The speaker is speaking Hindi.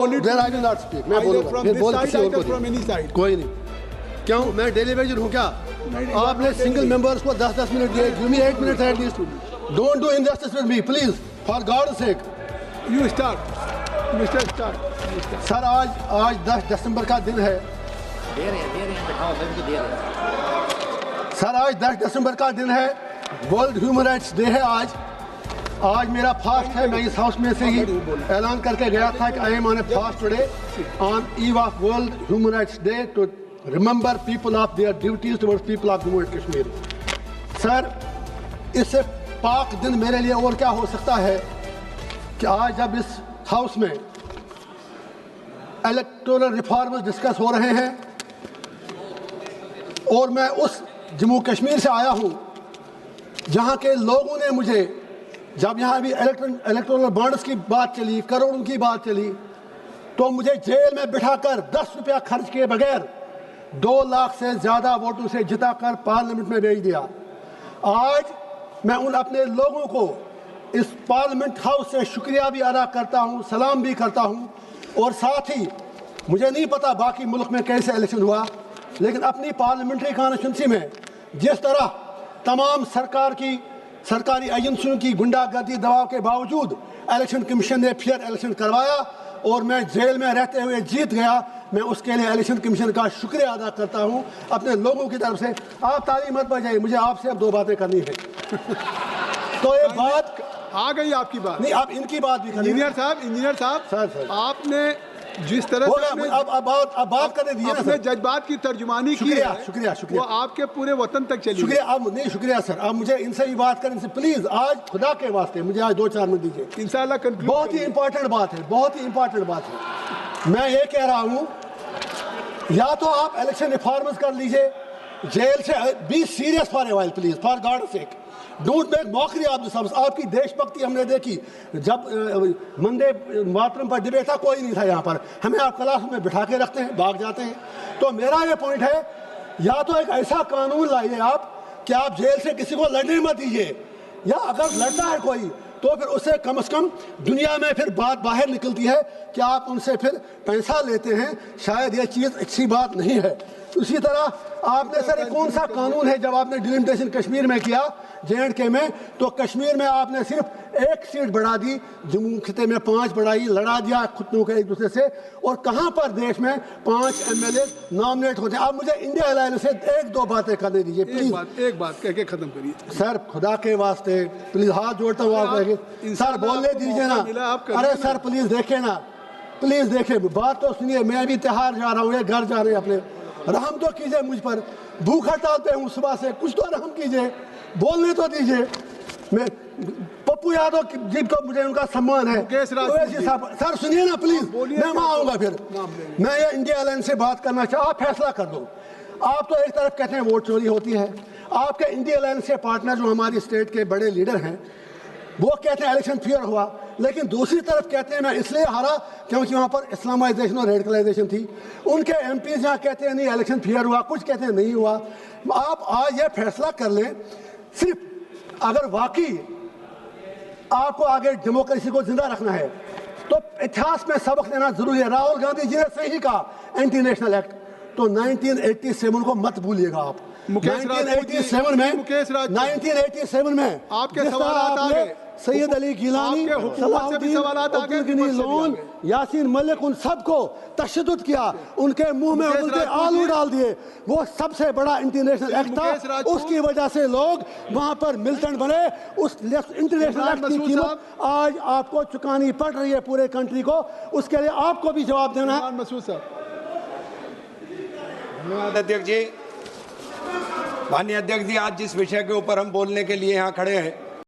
Then I will not speak. मैं बोलूँगा फिर बोल किसी और को नहीं। कोई नहीं। क्यों मैं डेली वेजर हूँ क्या? आपने सिंगल मेंबर्स को 10-10 मिनट दिए। Give me 8 minutes at least. Don't do injustice with me, please. For God's sake. You start, Mr. Start. Sir आज 10 दिसंबर का दिन है। दे रहे हैं बिठाओ मैं भी दे रहे हैं। सर आज 10 दिसंबर का दिन है। वर्ल्ड ह्यूमन राइट्स डे है आज मेरा फास्ट है। मैं इस हाउस में से ही ऐलान करके गया था कि I am on a fast today on eve of world human rights day to remember people of their duties towards people of Jammu and Kashmir. Sir इससे पाक दिन मेरे लिए और क्या हो सकता है कि आज जब इस हाउस में इलेक्टोरल रिफॉर्म्स डिस्कस हो रहे हैं और मैं उस जम्मू कश्मीर से आया हूं जहां के लोगों ने मुझे, जब यहाँ अभी इलेक्टोरल बॉन्ड्स की बात चली, करोड़ों की बात चली, तो मुझे जेल में बिठाकर 10 रुपया खर्च किए बगैर 2 लाख से ज़्यादा वोटों से जिताकर पार्लियामेंट में भेज दिया। आज मैं उन अपने लोगों को इस पार्लियामेंट हाउस से शुक्रिया भी अदा करता हूँ, सलाम भी करता हूँ। और साथ ही मुझे नहीं पता बाकी मुल्क में कैसे इलेक्शन हुआ, लेकिन अपनी पार्लियामेंट्री कॉन्स्टिट्यूंसी में जिस तरह तमाम सरकारी एजेंसियों की गुंडागर्दी दबाव के बावजूद इलेक्शन कमीशन ने फेयर इलेक्शन करवाया और मैं जेल में रहते हुए जीत गया, मैं उसके लिए इलेक्शन कमीशन का शुक्रिया अदा करता हूं अपने लोगों की तरफ से। आप ताली मत बजाइए, मुझे आपसे अब 2 बातें करनी है। तो ये बात आ गई आपकी बात नहीं, आप इनकी बात भी इंजीनियर साहब सर आपने जिस तरह से अब बात करने दीजिए ना सर। जज्बात की तर्जुमानी की है, शुक्रिया वो आपके पूरे वतन तक चली। शुक्रिया आप नहीं, शुक्रिया सर। आप मुझे इनसे भी बात करें, प्लीज आज खुदा के वास्ते मुझे आज 2-4 मिनट दीजिए। इंशाल्लाह बहुत ही इंपॉर्टेंट बात है, बहुत ही इंपॉर्टेंट बात है। मैं ये कह रहा हूँ या तो आप इलेक्शन रिफॉर्म्स कर लीजिए, जेल से be serious for a while please, for God sake. Don't make mockery of the service. आपकी देशभक्ति हमने देखी जब वंदे मातरम पर डिबेट था, कोई नहीं था यहाँ पर, हमें आप क्लास में बिठा के रखते हैं, भाग जाते हैं। तो मेरा ये पॉइंट है, या तो एक ऐसा कानून लाइए आप कि आप जेल से किसी को लड़ने मत दीजिए, या अगर लड़ता है कोई तो फिर उससे कम से कम दुनिया में फिर बात बाहर निकलती है कि आप उनसे फिर पैसा लेते हैं। शायद ये चीज़ अच्छी बात नहीं है। उसी तरह आपने सर कौन सा कानून है, जब आपने डिलिमिटेशन कश्मीर में किया J&K में, तो कश्मीर में आपने सिर्फ 1 सीट बढ़ा दी, जम्मू खिते में 5 बढ़ाई, लड़ा दिया खुद को एक दूसरे से। और कहाँ पर देश में 5 MLA नॉमिनेट होते हैं। आप मुझे इंडिया अलायंस से 1-2 बातें करने दीजिए प्लीज। एक बात कह के खत्म करिए सर, खुदा के वास्ते प्लीज हाथ जोड़ता हूँ आप सर बोलने दीजिए ना। अरे सर प्लीज देखे ना, प्लीज देखे, बात तो सुनिए। मैं भी त्योहार जा रहा हूँ, ये घर जा रहे हैं अपने, रहम तो कीजिए मुझ पर। भूख हड़ताल पे हूँ सुबह से, कुछ तो रहम कीजिए, बोलने तो दीजिए। मैं पप्पू यादव जिनको मुझे उनका सम्मान है, सर सुनिए ना प्लीज, मैं वहाँ आऊँगा फिर। मैं ये इंडिया अलायंस से बात करना चाहूँ, आप फैसला कर दो। आप तो एक तरफ कहते हैं वोट चोरी होती है, आपके इंडिया अलायंस के पार्टनर जो हमारी स्टेट के बड़े लीडर हैं वो कहते हैं इलेक्शन फेयर हुआ, लेकिन दूसरी तरफ कहते हैं मैं इसलिए हारा क्योंकि वहाँ पर इस्लामाइजेशन और रेडिकलाइजेशन थी। उनके MPs यहाँ कहते हैं नहीं इलेक्शन फेयर हुआ, कुछ कहते हैं नहीं हुआ। आप आज ये फैसला कर लें, सिर्फ अगर वाकई आपको आगे डेमोक्रेसी को जिंदा रखना है तो इतिहास में सबक लेना जरूरी है। राहुल गांधी जी ने सही कहा एंटी नेशनल एक्ट, तो 1987 को मत भूलिएगा आप। 1987 में आपके सवाल आ गए, सैयद अली गिलानी, लोन, यासीन मलिक, उन सबको तशद्दुद किया, उनके मुंह में उबलते आलू डाल दिए। वो सबसे बड़ा इंटरनेशनल एक्ट था, उसकी वजह से लोग वहां पर मिलिटेंट बने। उस इंटरनेशनल एक्ट की कीमत आज आपको चुकानी पड़ रही है पूरे कंट्री को, उसके लिए आपको भी जवाब देना है। मसूद साहब। अध्यक्ष जी, माननीय अध्यक्ष जी, आज जिस विषय के ऊपर हम बोलने के लिए यहाँ खड़े हैं